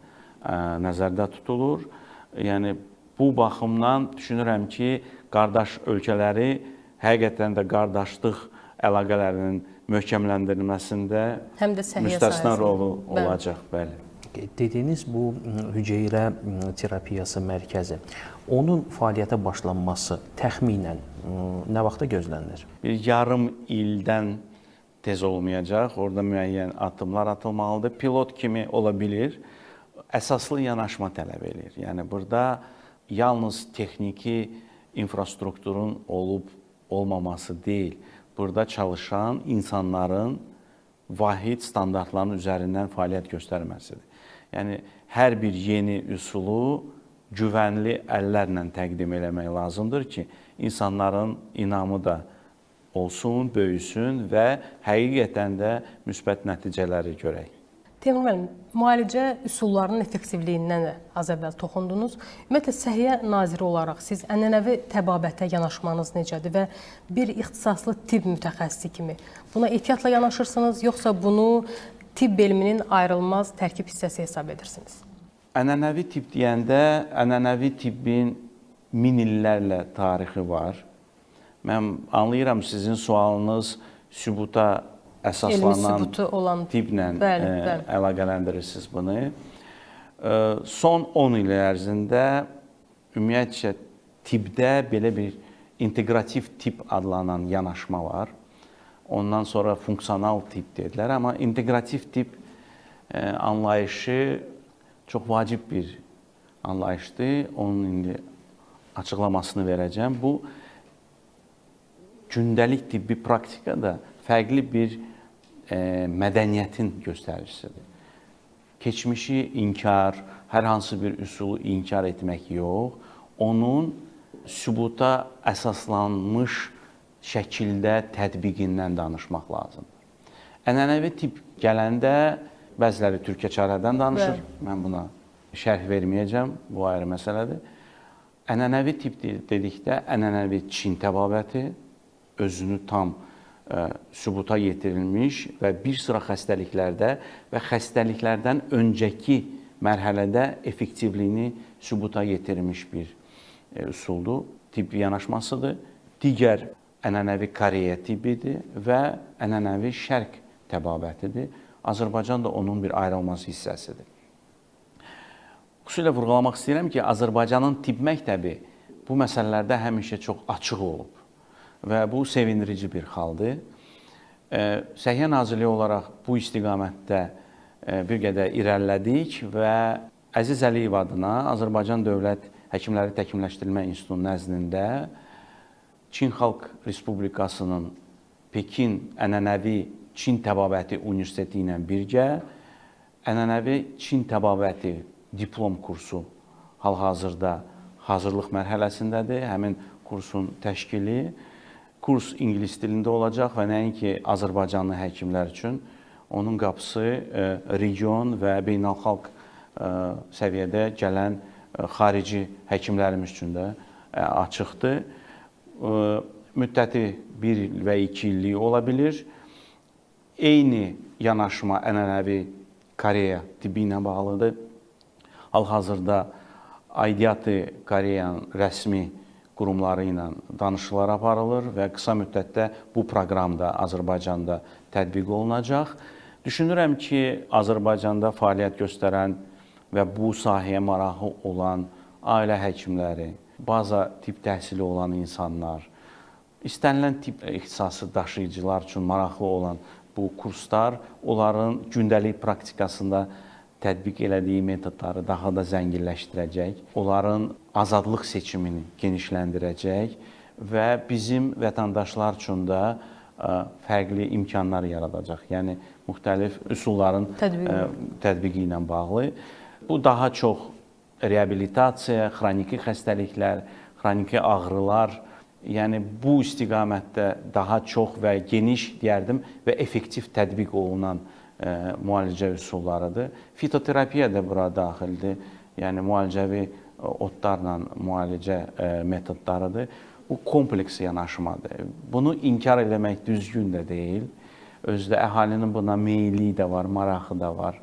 nəzərdə tutulur. Yəni, bu baxımdan düşünürəm ki, qardaş ölkələri həqiqətən də qardaşlıq əlaqələrinin möhkəmləndirilməsində müstəsna rolu olacaq. Bəli. Dediyiniz bu hüceyrə terapiyası mərkəzi, onun fəaliyyətə başlanması təxminən nə vaxta gözlənilir? Bir yarım ildən tez olmayacaq. Orada müəyyən addımlar atılmalıdır. Pilot kimi ola bilir. Əsaslı yanaşma tələb edir. Yəni, burada yalnız texniki infrastrukturun olub-olmaması deyil. Burada çalışan insanların vahid standartların üzərindən fəaliyyət göstərməsidir. Yəni, hər bir yeni üsulu güvənli əllərlə təqdim eləmək lazımdır ki, insanların inamı da olsun, böyüsün və həqiqətən də müsbət nəticələri görək. Teymur müəllim, müalicə üsullarının effektivliyindən də az əvvəl toxundunuz. Ümumiyyətlə, Səhiyyə Naziri olaraq siz ənənəvi təbabətə yanaşmanız necədir və bir ixtisaslı tibb mütəxəssisi kimi buna ehtiyatla yanaşırsınız, yoxsa bunu tibb elminin ayrılmaz tərkib hissəsi hesab edirsiniz? Ənənəvi tibb deyəndə, ənənəvi tibbin min illərlə tarixi var. Mən anlayıram, sizin sualınız sübuta əsaslanan tibblə əlaqələndirirsiniz bunu. Son 10 il ərzində ümumiyyətcə tibbdə belə bir integrativ tibb adlanan yanaşma var. Ondan sonra funksional tibb dedilər, amma integrativ tibb anlayışı çox vacib bir anlayışdır. Onun indi açıqlamasını verəcəm. Bu, gündəlik tibbi praktikada fərqli bir mədəniyyətin göstəricisidir. Keçmişi inkar, hər hansı bir üsulu inkar etmək yox, onun sübuta əsaslanmış şəkildə tətbiqindən danışmaq lazımdır. Ənənəvi tibb gələndə bəziləri türkə çarədən danışır. Mən buna şərh verməyəcəm, bu ayrı məsələdir. Ənənəvi tibb dedikdə, ənənəvi Çin təbabəti özünü tam sübuta yetirilmiş və bir sıra xəstəliklərdə və xəstəliklərdən öncəki mərhələdə effektivliyini sübuta yetirmiş bir üsuldur, tibbi yanaşmasıdır. Digər ənənəvi Koreya tibbidir və ənənəvi Şərq təbabətidir. Azərbaycan da onun bir ayrılmaz hissəsidir. Xüsusilə vurğulamaq istəyirəm ki, Azərbaycanın tibb məktəbi bu məsələlərdə həmişə çox açıq olub və bu sevindirici bir haldır. Səhiyyə Nazirliyi olaraq bu istiqamətdə bir qədər irəlilədik və Əziz Əliyev adına Azərbaycan Dövlət Həkimləri Təkmilləşdirmə İnstitutunun nəzdində Çin Xalq Respublikasının Pekin ənənəvi Çin təbabəti universiteti ilə birgə ənənəvi Çin təbabəti diplom kursu hal-hazırda hazırlıq mərhələsindədir. Həmin kursun təşkili. Kurs ingilis dilində olacaq və nəinki Azərbaycanlı həkimlər üçün onun qapısı region və beynəlxalq səviyyədə gələn xarici həkimlərimiz üçün də açıqdır. Müddəti 1 il və 2 illik ola bilir. Eyni yanaşma ənənəvi Koreya tibbi ilə bağlıdır. Hal-hazırda aidiyyatı Koreyanın rəsmi qurumları ilə danışıqlar aparılır və qısa müddətdə bu proqram da Azərbaycanda tətbiq olunacaq. Düşünürəm ki, Azərbaycanda fəaliyyət göstərən və bu sahəyə maraqlı olan ailə həkimləri, baza tibb təhsili olan insanlar, istənilən tibb ixtisası daşıyıcılar üçün maraqlı olan bu kurslar onların gündəlik praktikasında tətbiq elədiyi metodları daha da zənginləşdirəcək, onların azadlıq seçimini genişləndirəcək və bizim vətəndaşlar üçün də fərqli imkanlar yaradacaq. Yəni müxtəlif üsulların tətbiqi ilə bağlı. Bu daha çox reabilitasiya, xroniki xəstəliklər, xroniki ağrılar, yəni bu istiqamətdə daha çox və geniş deyərdim və effektiv tətbiq olunan müalicə üsullarıdır. Fitoterapiya da bura daxildir. Yəni müalicəvi otlarla müalicə metodlarıdır. Bu kompleks yanaşmadır. Bunu inkar eləmək düzgün də deyil. Özdə əhalinin buna meyilliyi də var, marağı da var.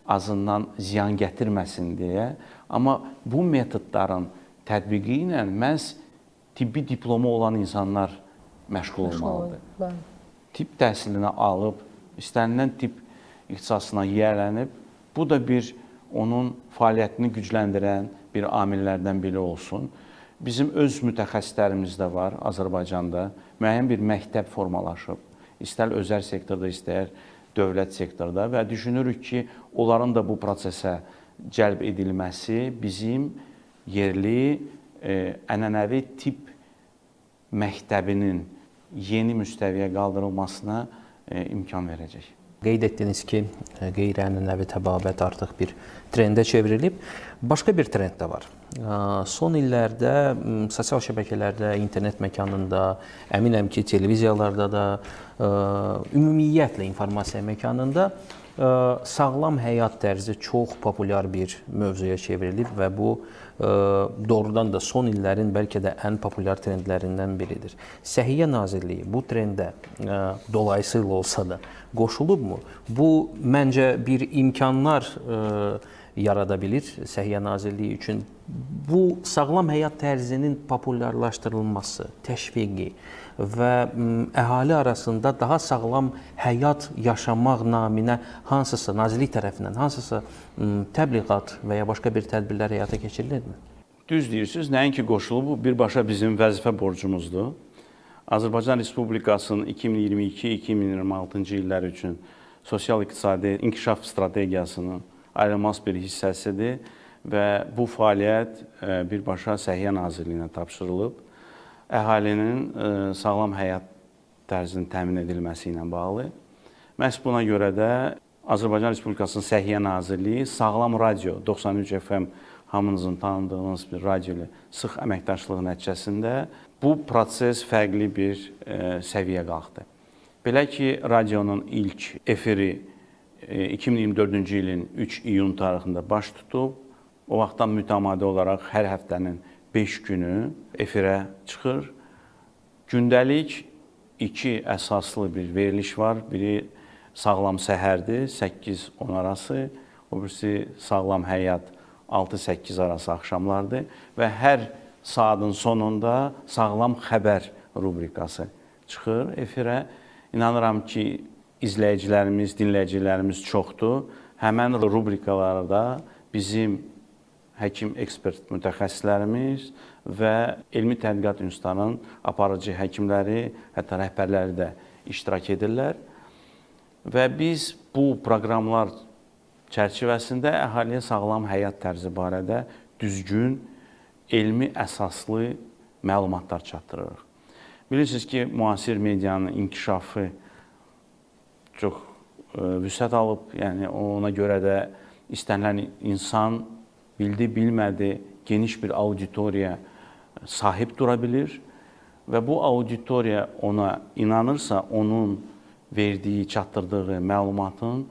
Azından ziyan gətirməsin deyə. Amma bu metodların tətbiqi ilə məhz tibbi diplomu olan insanlar məşğul olmalıdır. Tibb təhsilini alıb, istənilən tibb ixtisasına yiyələnib, bu da bir onun fəaliyyətini gücləndirən bir amillərdən biri olsun. Bizim öz mütəxəssislərimiz də var Azərbaycanda. Müəyyən bir məktəb formalaşıb. İstər özəl sektorda, istər dövlət sektorda və düşünürük ki, onların da bu prosesə cəlb edilməsi bizim yerli, ənənəvi tibb məktəbinin yeni müstəviyə qaldırılmasına imkan verəcək. Qeyd etdiniz ki, qeyri-ənənəvi təbabət artıq bir trendə çevrilib. Başqa bir trend də var. Son illərdə sosial şəbəkələrdə, internet məkanında, əminəm ki, televiziyalarda da, ümumiyyətlə informasiya məkanında sağlam həyat tərzi çox populyar bir mövzuya çevrilib və bu doğrudan da son illərin bəlkə də ən populyar trendlərindən biridir. Səhiyyə Nazirliyi bu trendə dolayısıyla olsa da qoşulubmu? Bu məncə bir imkanlar yarada bilir Səhiyyə Nazirliyi üçün. Bu sağlam həyat tərzinin populyarlaşdırılması, təşviqi və əhali arasında daha sağlam həyat yaşamaq naminə hansısa Nazirlik tərəfindən hansısa təbliğat və ya başqa bir tədbirlər həyata keçirilirmi? Düz deyirsiniz, nəinki qoşulub, bu birbaşa bizim vəzifə borcumuzdur. Azərbaycan Respublikasının 2022-2026-cı illər üçün sosial-iqtisadi inkişaf strategiyasının ayrılmaz bir hissəsidir və bu fəaliyyət birbaşa Səhiyyə Nazirliyinə tapşırılıb. Əhalinin sağlam həyat tərzinin təmin edilməsi ilə bağlı. Məhz buna görə də Azərbaycan Respublikasının Səhiyyə Nazirliyi Sağlam Radio 93 FM hamınızın tanıdığınız bir radio ilə sıx əməkdaşlığı nəticəsində bu proses fərqli bir səviyyə qalxdı. Belə ki, radionun ilk efiri 2024-cü ilin 3 iyun tarixində baş tutub. O vaxtdan mütəmadi olaraq hər həftənin 5 günü efirə çıxır. Gündəlik 2 əsaslı bir veriliş var. Biri Sağlam Səhərdir, 8-10 arası. O birisi Sağlam Həyat 6-8 arası axşamlardır. Və hər saatın sonunda Sağlam Xəbər rubrikası çıxır efirə. İnanıram ki, izləyicilərimiz, dinləyicilərimiz çoxdur. Həmən rubrikalarda bizim həkim ekspert mütəxəssislərimiz və elmi tədqiqat institutlarının aparıcı həkimləri, hətta rəhbərləri də iştirak edirlər. Və biz bu proqramlar çərçivəsində əhaliyə sağlam həyat tərzi barədə düzgün, elmi əsaslı məlumatlar çatdırırıq. Bilirsiniz ki, müasir medianın inkişafı çox vüsət alıb, yəni ona görə də istənilən insan bildi, bilmədi, geniş bir auditoriya sahib dura bilir və bu auditoriya ona inanırsa, onun verdiyi, çatdırdığı məlumatın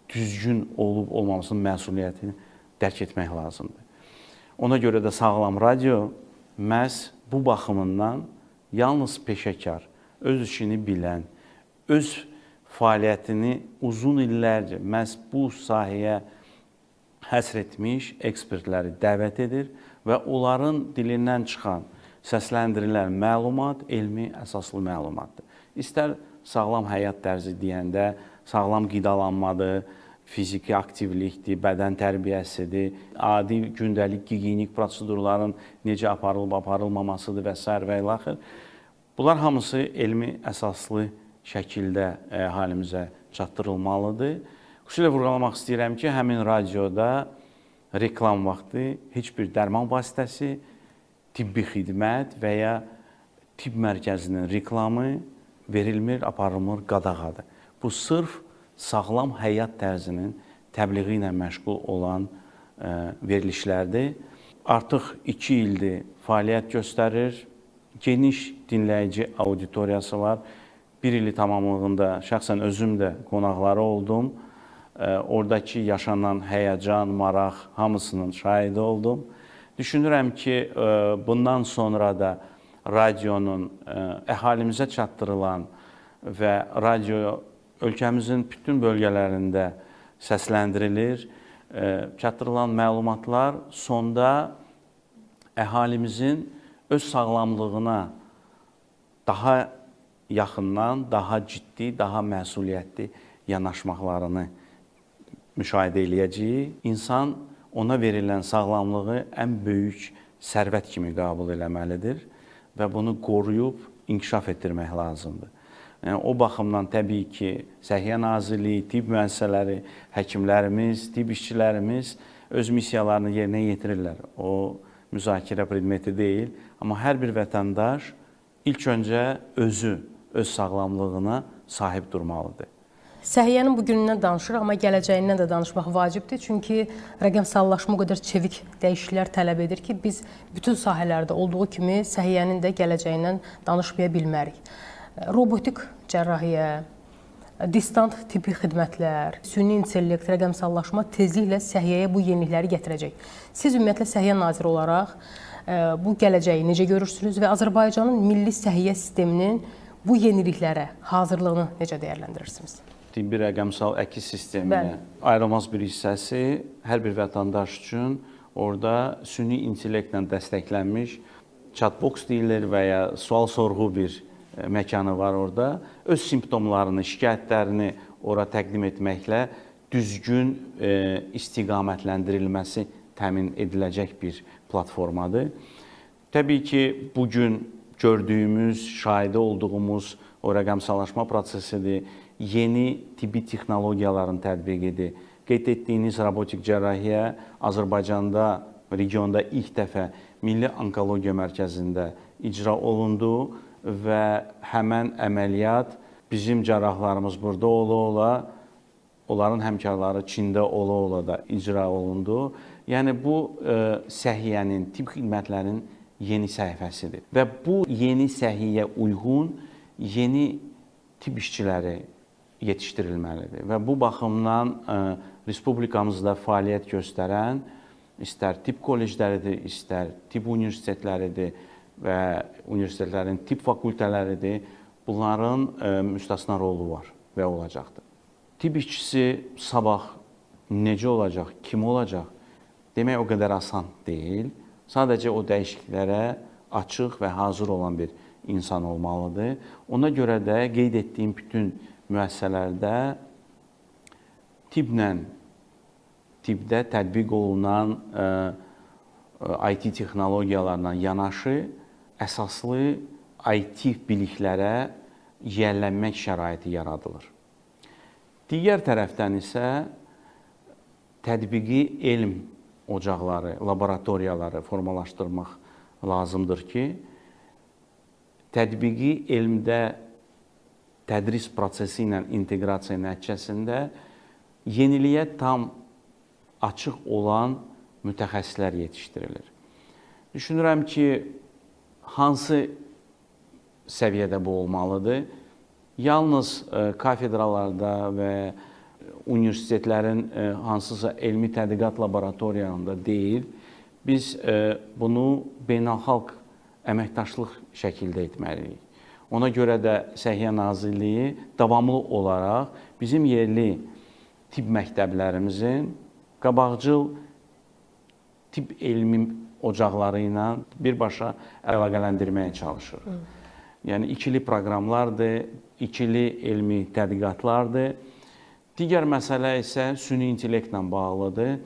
düzgün olub-olmamasının məsuliyyətini dərk etmək lazımdır. Ona görə də Sağlam Radio məhz bu baxımından yalnız peşəkar, öz işini bilən, öz fəaliyyətini uzun illərcə məhz bu sahəyə həsr etmiş ekspertləri dəvət edir və onların dilindən çıxan, səsləndirilən məlumat elmi əsaslı məlumatdır. İstər sağlam həyat tərzi deyəndə sağlam qidalanmadır, fiziki aktivlikdir, bədən tərbiyəsidir, adi gündəlik gigiyenik prosedurların necə aparılıb-aparılmamasıdır və s. və ilaxır. Bunlar hamısı elmi əsaslı şəkildə əhalimizə çatdırılmalıdır. Xüsusilə vurğulamaq istəyirəm ki, həmin radioda reklam vaxtı heç bir dərman vasitəsi, tibbi xidmət və ya tibb mərkəzinin reklamı verilmir, aparılmır, qadağadır. Bu sırf sağlam həyat tərzinin təbliği ilə məşğul olan verilişlərdir. Artıq 2 ildir fəaliyyət göstərir. Geniş dinləyici auditoriyası var. 1 ili tamamlığında şəxsən özüm də qonaqları oldum. Oradakı yaşanan həyəcan, maraq hamısının şahidi oldum. Düşünürəm ki, bundan sonra da radionun əhalimizə çatdırılan və radio ölkəmizin bütün bölgələrində səsləndirilir. Çatdırılan məlumatlar sonda əhalimizin öz sağlamlığına daha yaxından, daha ciddi, daha məsuliyyətli yanaşmaqlarını müşahidə eləyəcəyik. İnsan ona verilən sağlamlığı ən böyük sərvət kimi qəbul eləməlidir və bunu qoruyub inkişaf etdirmək lazımdır. Yəni, o baxımdan təbii ki, Səhiyyə Nazirliyi, tibb müəssisələri, həkimlərimiz, tibb işçilərimiz öz missiyalarını yerinə yetirirlər. O, müzakirə predmeti deyil. Amma hər bir vətəndaş ilk öncə özü, öz sağlamlığına sahib durmalıdır. Səhiyyənin bugünündən danışırıq, amma gələcəyindən də danışmaq vacibdir. Çünki rəqəmsallaşma o qədər çevik dəyişikliklər tələb edir ki, biz bütün sahələrdə olduğu kimi səhiyyənin də gələcəyindən danışmaya bilmərik. Robotik cərrahiyyə, distant tibbi xidmətlər, süni intellekt, rəqəmsallaşma tezliklə səhiyyəyə bu yenilikləri gətirəcək. Siz ümumiyyətlə Səhiyyə Naziri olaraq bu gələcəyi necə görürsünüz və Azərbaycanın milli səhiyyə sisteminin bu yeniliklərə hazırlığını necə dəyərləndirirsiniz? Tibbi rəqəmsal əkiz sisteminin ayrılmaz bir hissəsi hər bir vətəndaş üçün orada süni intellektlə dəstəklənmiş chatbox deyilir və ya sual-sorğu bir məkanı var orada. Öz simptomlarını, şikayətlərini ora təqdim etməklə düzgün istiqamətləndirilməsi təmin ediləcək bir platformadır. Təbii ki, bugün gördüyümüz, şahidi olduğumuz o rəqəmsallaşma prosesidir, yeni tibbi texnologiyaların tətbiqidir. Qeyd etdiyiniz robotik cərrahiyyə Azərbaycanda, regionda ilk dəfə Milli Onkologiya Mərkəzində icra olundu və həmən əməliyyat bizim cərrahlarımız burada ola-ola, onların həmkarları Çində ola-ola da icra olundu. Yəni, bu səhiyyənin, tibb xidmətlərinin yeni səhifəsidir. Və bu yeni səhiyyə uyğun yeni tibb işçiləri yetişdirilməlidir. Və bu baxımdan respublikamızda fəaliyyət göstərən istər tibb kollecləridir, istər tibb universitetləridir və universitetlərin tibb fakültələridir, bunların müstəsna rolu var və olacaqdır. Tibb işçisi sabah necə olacaq, kim olacaq? Demək o qədər asan deyil. Sadəcə o dəyişikliklərə açıq və hazır olan bir insan olmalıdır. Ona görə də qeyd etdiyim bütün müəssisələrdə tibbdə tətbiq olunan IT texnologiyalarla yanaşı əsaslı IT biliklərə yiyələnmək şəraiti yaradılır. Digər tərəfdən isə tətbiqi elm ocaqları, laboratoriyaları formalaşdırmaq lazımdır ki, tətbiqi elmdə tədris prosesi ilə inteqrasiya nəticəsində yeniliyə tam açıq olan mütəxəssislər yetişdirilir. Düşünürəm ki, hansı səviyyədə bu olmalıdır? Yalnız kafedralarda və universitetlərin hansısa elmi tədqiqat laboratoriyalarında deyil, biz bunu beynəlxalq əməkdaşlıq şəkildə etməliyik. Ona görə də Səhiyyə Nazirliyi davamlı olaraq bizim yerli tibb məktəblərimizin qabaqcıl tibb elmi ocaqları ilə birbaşa əlaqələndirməyə çalışır. Yəni, ikili proqramlardır, ikili elmi tədqiqatlardır. Digər məsələ isə süni intellektlə bağlıdır.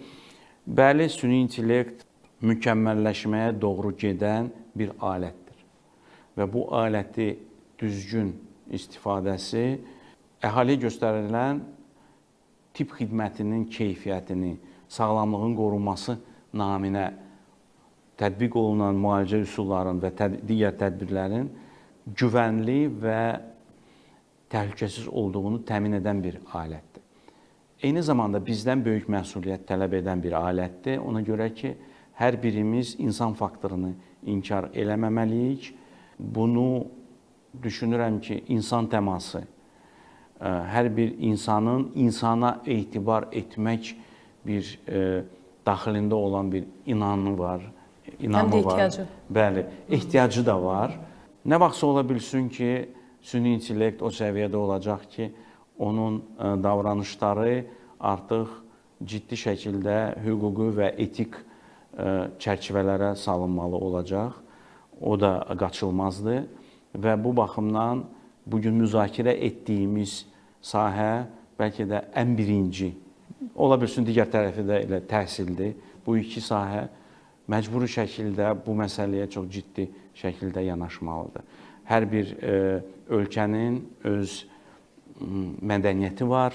Bəli, süni intellekt mükəmməlləşməyə doğru gedən bir alətdir. Və bu aləti düzgün istifadəsi əhaliyə göstərilən tibb xidmətinin keyfiyyətini, sağlamlığın qorunması naminə tətbiq olunan müalicə üsullarının və digər tədbirlərin güvənli və təhlükəsiz olduğunu təmin edən bir alətdir. Eyni zamanda bizdən böyük məsuliyyət tələb edən bir alətdir. Ona görə ki, hər birimiz insan faktorunu inkar eləməməliyik. Bunu düşünürəm ki, insan təması, hər bir insanın insana etibar etmək bir daxilində olan bir inamı var. Həm də ehtiyacı. Bəli, ehtiyacı da var. Nə vaxtsa ola bilsin ki, süni intellekt o səviyyədə olacaq ki, onun davranışları artıq ciddi şəkildə hüquqi və etik çərçivələrə salınmalı olacaq. O da qaçılmazdır və bu baxımdan bugün müzakirə etdiyimiz sahə bəlkə də ən birinci, ola bilsin digər tərəfi də elə təhsildir. Bu iki sahə məcburi şəkildə bu məsələyə çox ciddi şəkildə yanaşmalıdır. Hər bir ölkənin öz mədəniyyəti var,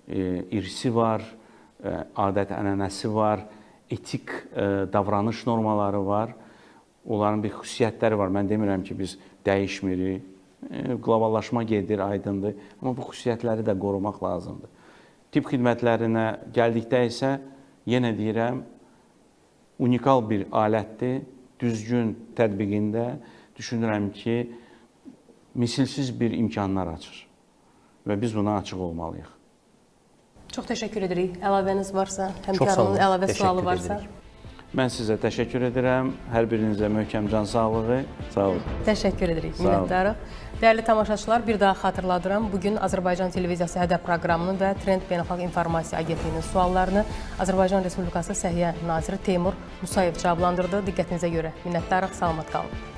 irsi var, adət-ənənəsi var, etik davranış normaları var. Onların bir xüsusiyyətləri var. Mən demirəm ki, biz dəyişmirik, qloballaşma gedir, aydındır. Amma bu xüsusiyyətləri də qorumaq lazımdır. Tibb xidmətlərinə gəldikdə isə, yenə deyirəm, unikal bir alətdir. Düzgün tətbiqində düşünürəm ki, misilsiz bir imkanlar açır və biz buna açıq olmalıyıq. Çox təşəkkür edirik. Əlavəniz varsa, həmkarımın əlavə sualı varsa. Mən sizə təşəkkür edirəm. Hər birinizə möhkəm can sağlığı. Sağ olun. Təşəkkür edirik. Minnətdarıq. Dəyərli tamaşaçılar, bir daha xatırladıram. Bugün Azərbaycan Televiziyası Hədəf proqramının və Trend Beynəlxalq İnformasiya Agentliyinin suallarını Azərbaycan Respublikası Səhiyyə Naziri Teymur Musayev cavablandırdı. Diqqətinizə görə minnətdarıq. Salamat qalın.